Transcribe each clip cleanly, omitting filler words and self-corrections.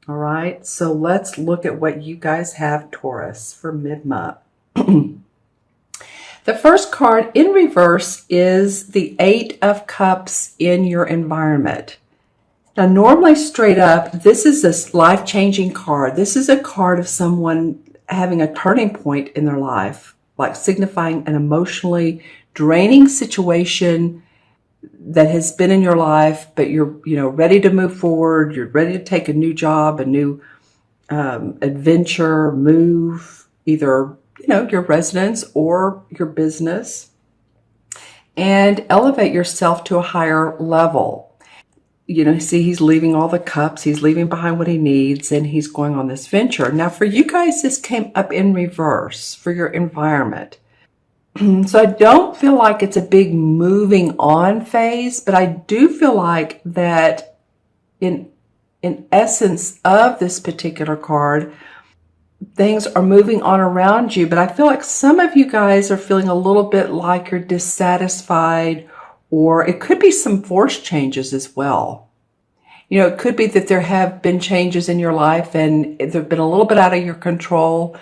All right, so let's look at what you guys have, Taurus, for mid-month. The first card in reverse is the Eight of Cups in your environment. Now, normally straight up, this is a life-changing card. This is a card of someone having a turning point in their life, like signifying an emotionally draining situation that has been in your life, but you're ready to move forward. You're ready to take a new job, a new adventure, move, either your residence or your business, and elevate yourself to a higher level. See, he's leaving all the cups, he's leaving behind what he needs, and he's going on this venture. Now, for you guys, this came up in reverse for your environment. So I don't feel like it's a big moving on phase, but I do feel like that in essence of this particular card, things are moving on around you, but I feel like some of you guys are feeling a little bit like you're dissatisfied, or it could be some forced changes as well. It could be that there have been changes in your life and they've been a little bit out of your control.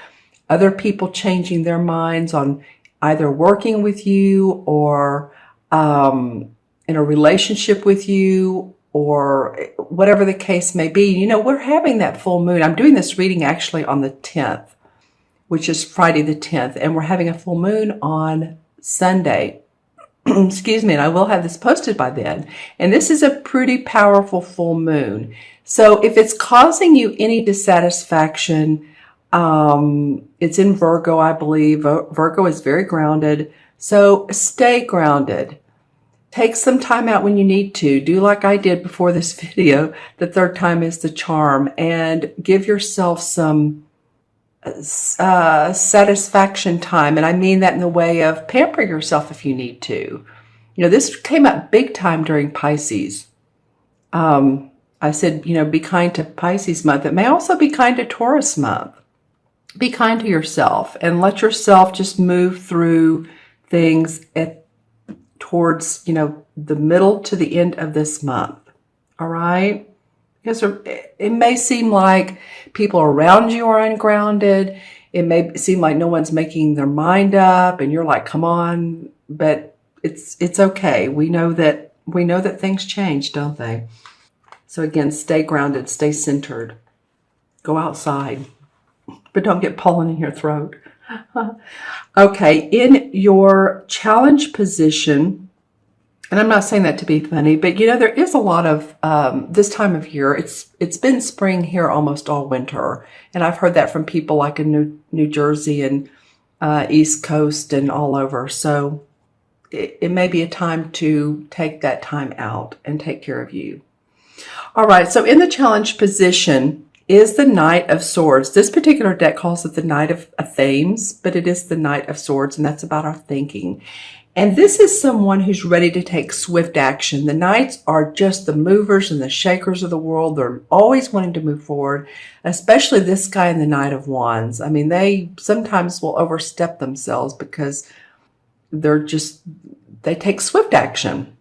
Other people changing their minds on either working with you or in a relationship with you, or whatever the case may be. We're having that full moon. I'm doing this reading actually on the 10th, which is Friday the 10th, and we're having a full moon on Sunday. Excuse me, and I will have this posted by then. And this is a pretty powerful full moon. So if it's causing you any dissatisfaction, it's in Virgo, I believe. Virgo is very grounded. So stay grounded. Take some time out when you need to. Do like I did before this video. The third time is the charm. And give yourself some satisfaction time. And I mean that in the way of pamper yourself if you need to. This came up big time during Pisces. I said, be kind to Pisces month. It may also be kind to Taurus month. Be kind to yourself and let yourself just move through things towards, the middle to the end of this month. All right? Because it may seem like people around you are ungrounded. It may seem like no one's making their mind up and you're like, come on, but it's okay. We know that things change, don't they? So again, stay grounded, stay centered. Go outside, but don't get pollen in your throat. Okay, in your challenge position, and I'm not saying that to be funny, but there is a lot of this time of year. It's been spring here almost all winter, and I've heard that from people like in New Jersey and East Coast and all over. So it may be a time to take that time out and take care of you. All right, so in the challenge position is the Knight of Swords. This particular deck calls it the Knight of Themes, but it is the Knight of Swords, and that's about our thinking. And this is someone who's ready to take swift action. The Knights are just the movers and the shakers of the world. They're always wanting to move forward, especially this guy in the Knight of Wands. I mean, they sometimes will overstep themselves because they take swift action.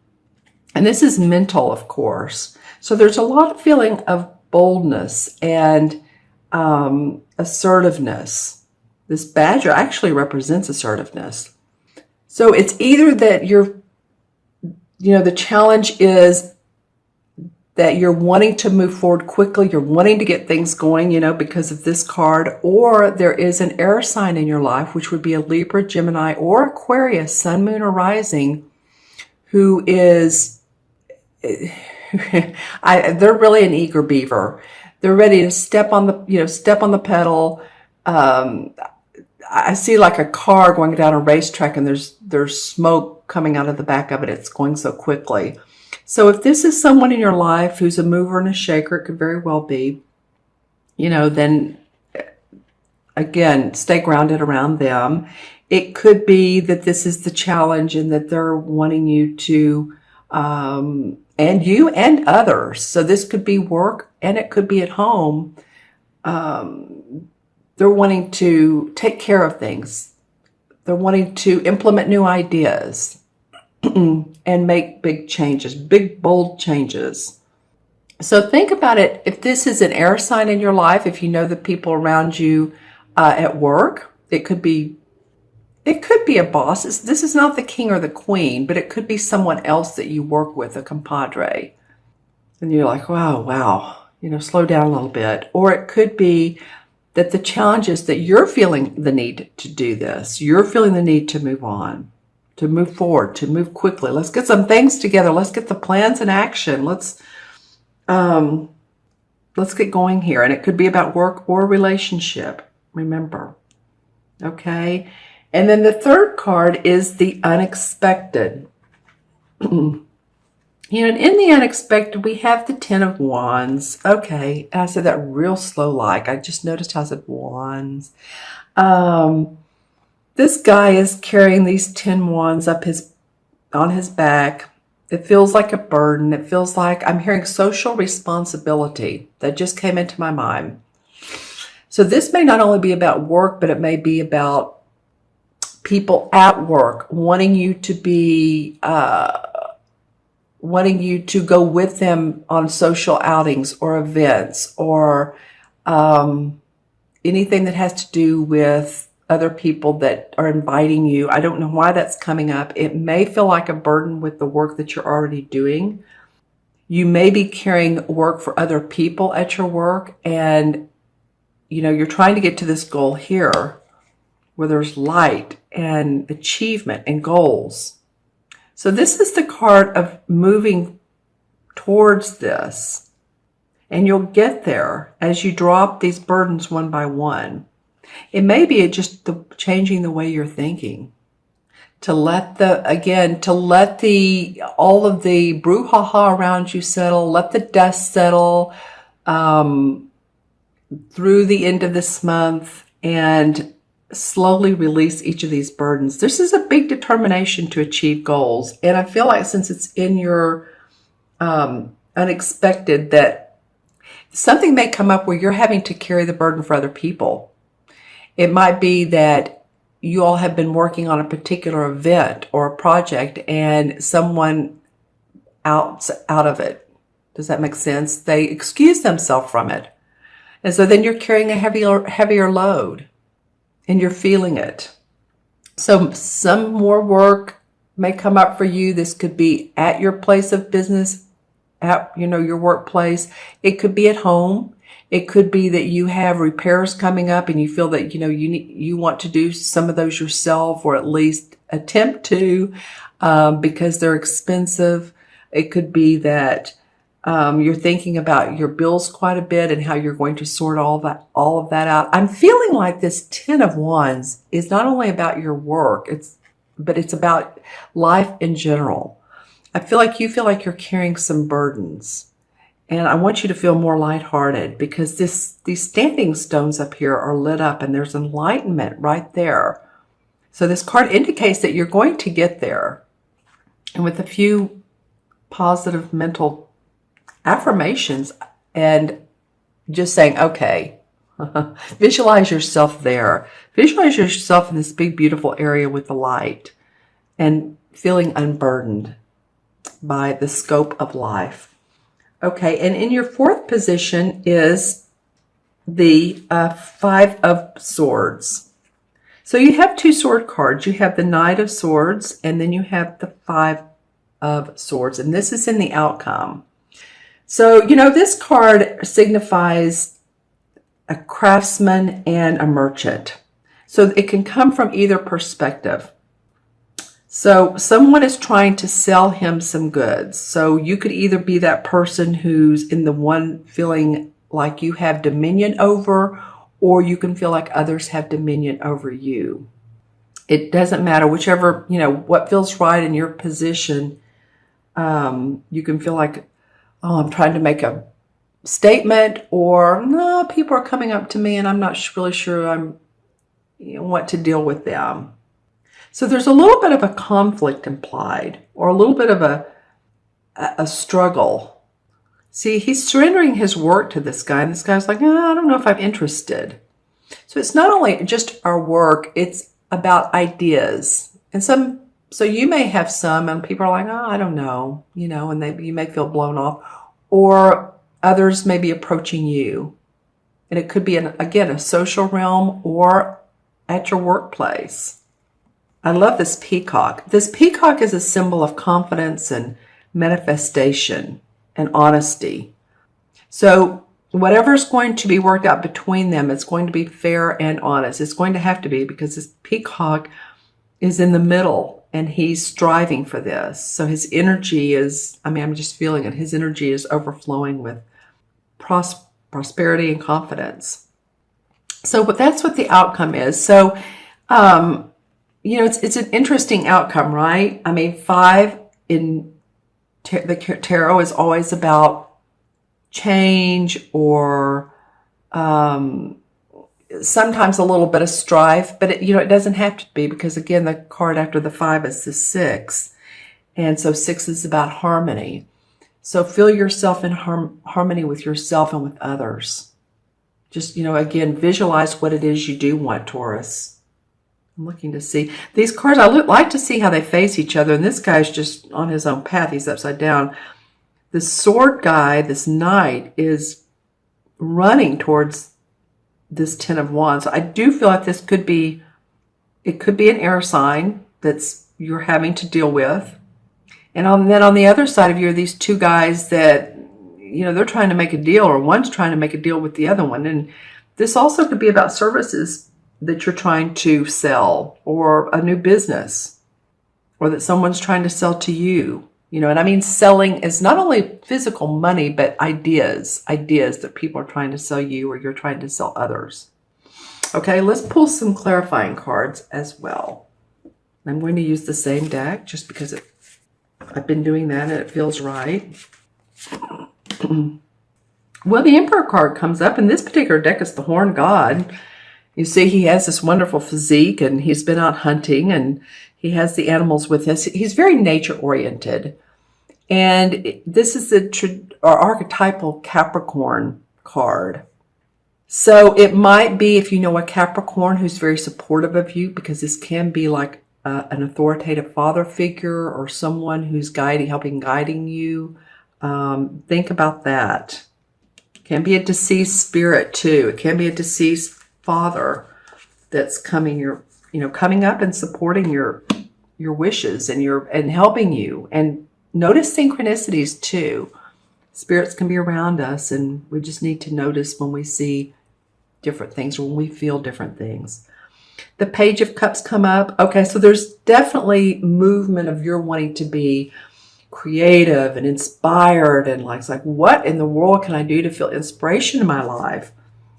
And this is mental, of course. So there's a lot of feeling of boldness and assertiveness. This badger actually represents assertiveness. So it's either that the challenge is that you're wanting to move forward quickly, you're wanting to get things going, because of this card, or there is an air sign in your life, which would be a Libra, Gemini, or Aquarius, sun, moon, or rising, who is, they're really an eager beaver. They're ready to step on the pedal. I see like a car going down a racetrack and there's smoke coming out of the back of it. It's going so quickly. So if this is someone in your life who's a mover and a shaker, it could very well be, then again, stay grounded around them. It could be that this is the challenge and that they're wanting you to, and you and others. So this could be work and it could be at home. They're wanting to take care of things. They're wanting to implement new ideas and make big changes, big, bold changes. So think about it. If this is an air sign in your life, if you know the people around you at work, it could be a boss. This is not the king or the queen, but it could be someone else that you work with, a compadre. And you're like, wow, slow down a little bit. Or it could be that the challenge is that you're feeling the need to do this. You're feeling the need to move on, to move forward, to move quickly. Let's get some things together. Let's get the plans in action. Let's get going here. And it could be about work or relationship. Remember. Okay. And then the third card is the unexpected. And in the unexpected, we have the Ten of Wands. Okay, and I said that real slow like. I just noticed how I said wands. This guy is carrying these 10 wands on his back. It feels like a burden. It feels like I'm hearing social responsibility. That just came into my mind. So this may not only be about work, but it may be about people at work wanting you to go with them on social outings or events or anything that has to do with other people that are inviting you. I don't know why that's coming up. It may feel like a burden with the work that you're already doing. You may be carrying work for other people at your work, and you're trying to get to this goal here where there's light and achievement and goals. So this is the card of moving towards this. And you'll get there as you drop these burdens one by one. It may be just changing the way you're thinking. To let all of the brouhaha around you settle, let the dust settle through the end of this month, and slowly release each of these burdens. This is a big determination to achieve goals. And I feel like since it's in your unexpected, that something may come up where you're having to carry the burden for other people. It might be that you all have been working on a particular event or a project and someone out of it. Does that make sense? They excuse themselves from it. And so then you're carrying a heavier load. And you're feeling it. So some more work may come up for you. This could be at your place of business, at your workplace. It could be at home. It could be that you have repairs coming up and you feel that you want to do some of those yourself, or at least attempt to, because they're expensive. It could be that you're thinking about your bills quite a bit and how you're going to sort all of that out. I'm feeling like this 10 of Wands is not only about your work, but it's about life in general. I feel like you feel like you're carrying some burdens. And I want you to feel more lighthearted, because these standing stones up here are lit up and there's enlightenment right there. So this card indicates that you're going to get there. And with a few positive mental affirmations and just saying, okay, visualize yourself there. Visualize yourself in this big, beautiful area with the light and feeling unburdened by the scope of life. Okay, and in your fourth position is the Five of Swords. So you have two sword cards. You have the Knight of Swords, and then you have the Five of Swords, and this is in the outcome. So, this card signifies a craftsman and a merchant. So it can come from either perspective. So someone is trying to sell him some goods. So you could either be that person who's in the one feeling like you have dominion over, or you can feel like others have dominion over you. It doesn't matter, whichever, what feels right in your position. You can feel like, oh, I'm trying to make a statement, or no, people are coming up to me and I'm not really sure I'm want to deal with them. So there's a little bit of a conflict implied, or a little bit of a struggle. See, he's surrendering his work to this guy, and this guy's like, I don't know if I'm interested. So it's not only just our work, it's about ideas. And so you may have some, and people are like, I don't know, and you may feel blown off. Or others may be approaching you. And it could be, again, a social realm or at your workplace. I love this peacock. This peacock is a symbol of confidence and manifestation and honesty. So whatever's going to be worked out between them, it's going to be fair and honest. It's going to have to be, because this peacock is in the middle and he's striving for this. So his energy is, I'm just feeling it. His energy is overflowing with prosperity and confidence. So, but that's what the outcome is. So, it's an interesting outcome, right? 5 in the tarot is always about change or sometimes a little bit of strife, but it doesn't have to be, because again, the card after the 5 is the 6. And so 6 is about harmony. So feel yourself in harmony with yourself and with others. Just, again, visualize what it is you do want, Taurus. I'm looking to see these cards. I like to see how they face each other. And this guy's just on his own path. He's upside down. The sword guy, this knight, is running towards this 10 of Wands. I do feel like it could be an air sign that's you're having to deal with. And then on the other side of you are these 2 guys that, they're trying to make a deal, or one's trying to make a deal with the other one. And this also could be about services that you're trying to sell, or a new business, or that someone's trying to sell to you. And selling is not only physical money, but ideas that people are trying to sell you, or you're trying to sell others. Okay, let's pull some clarifying cards as well. I'm going to use the same deck just because I've been doing that and it feels right. Well, the Emperor card comes up, and this particular deck is the Horn God. You see, he has this wonderful physique, and he's been out hunting, and he has the animals with us. He's very nature-oriented. And this is the archetypal Capricorn card. So it might be, if you know a Capricorn who's very supportive of you, because this can be like an authoritative father figure or someone who's guiding you. Think about that. It can be a deceased spirit too. It can be a deceased father that's coming up and supporting your wishes and helping you. And notice synchronicities too. Spirits can be around us, and we just need to notice when we see different things or when we feel different things. The Page of Cups come up. Okay, so there's definitely movement of your wanting to be creative and inspired, and like what in the world can I do to feel inspiration in my life?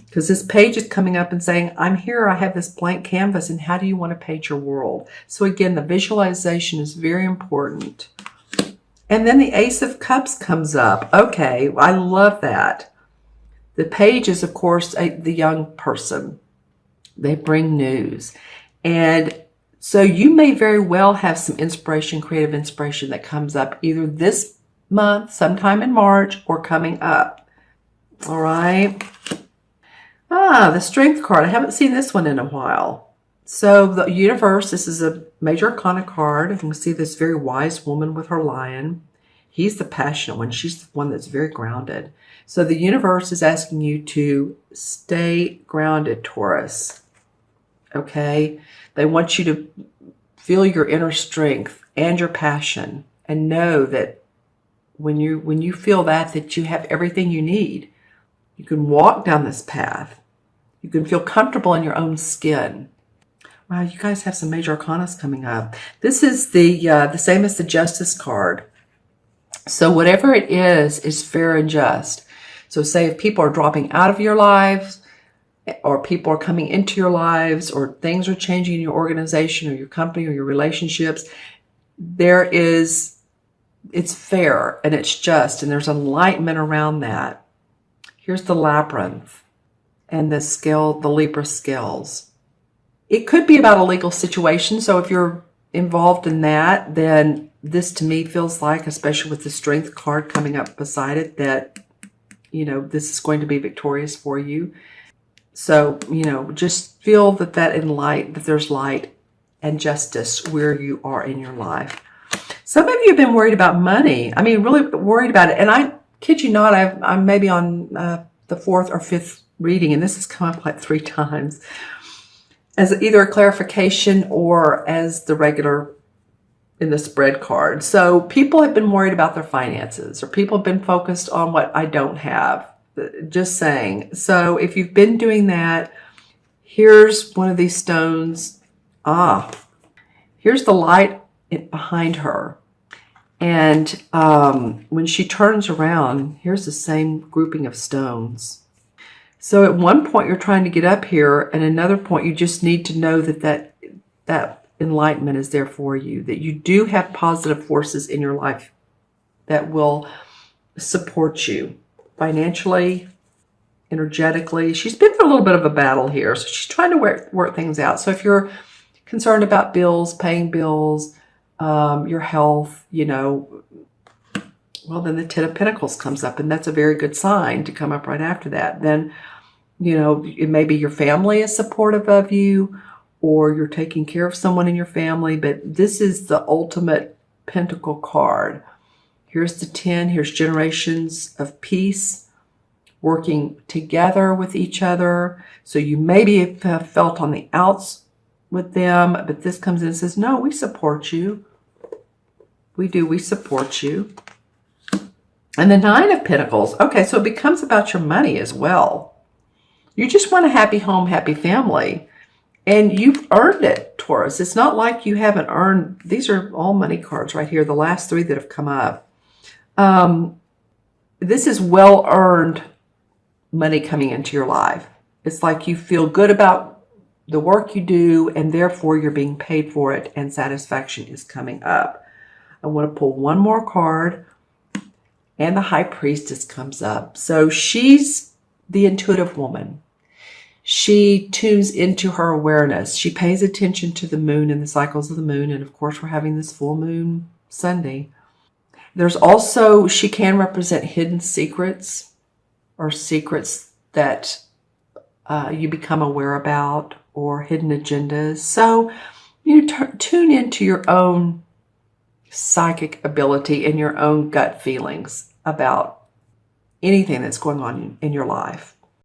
Because this page is coming up and saying, I'm here, I have this blank canvas, and how do you want to paint your world? So again, the visualization is very important. And then the Ace of Cups comes up. Okay, I love that. The page is, of course, the young person. They bring news. And so you may very well have some inspiration, creative inspiration that comes up either this month, sometime in March, or coming up. All right. The Strength card. I haven't seen this one in a while. So the universe, this is a major arcana card. You can see this very wise woman with her lion. He's the passionate one. She's the one that's very grounded. So the universe is asking you to stay grounded, Taurus. Okay? They want you to feel your inner strength and your passion, and know that when you feel that you have everything you need. You can walk down this path. You can feel comfortable in your own skin. Wow, you guys have some major arcanas coming up. This is the same as the Justice card. So whatever it is fair and just. So say if people are dropping out of your lives, or people are coming into your lives, or things are changing in your organization or your company or your relationships, it's fair and it's just, and there's enlightenment around that. Here's the Labyrinth and the Libra scales. It could be about a legal situation. So if you're involved in that, then this to me feels like, especially with the Strength card coming up beside it, that, this is going to be victorious for you. So, just feel that there's light and justice where you are in your life. Some of you have been worried about money. Really worried about it. And kid you not, I'm maybe on the fourth or fifth reading, and this has come up like 3 times as either a clarification or as the regular in the spread card. So people have been worried about their finances, or people have been focused on what I don't have. Just saying. So if you've been doing that, here's one of these stones. Here's the light behind her. And when she turns around, here's the same grouping of stones. So at one point you're trying to get up here, and another point you just need to know that enlightenment is there for you, that you do have positive forces in your life that will support you financially, energetically. She's been through a little bit of a battle here, so she's trying to work things out. So if you're concerned about bills, paying bills, your health, well, then the Ten of Pentacles comes up, and that's a very good sign to come up right after that. Then, it may be your family is supportive of you, or you're taking care of someone in your family, but this is the ultimate Pentacle card. Here's the 10. Here's generations of peace, working together with each other. So you maybe have felt on the outs with them, but this comes in and says, no, we support you. We do. We support you. And the 9 of Pentacles. Okay, so it becomes about your money as well. You just want a happy home, happy family. And you've earned it, Taurus. It's not like you haven't earned. These are all money cards right here, the last 3 that have come up. This is well-earned money coming into your life. It's like you feel good about the work you do, and therefore you're being paid for it, and satisfaction is coming up. I want to pull one more card, and the High Priestess comes up. So she's the intuitive woman. She tunes into her awareness. She pays attention to the moon and the cycles of the moon. And of course, we're having this full moon Sunday. There's also, she can represent hidden secrets, or secrets that you become aware about, or hidden agendas. So you tune into your own psychic ability and your own gut feelings about anything that's going on in your life.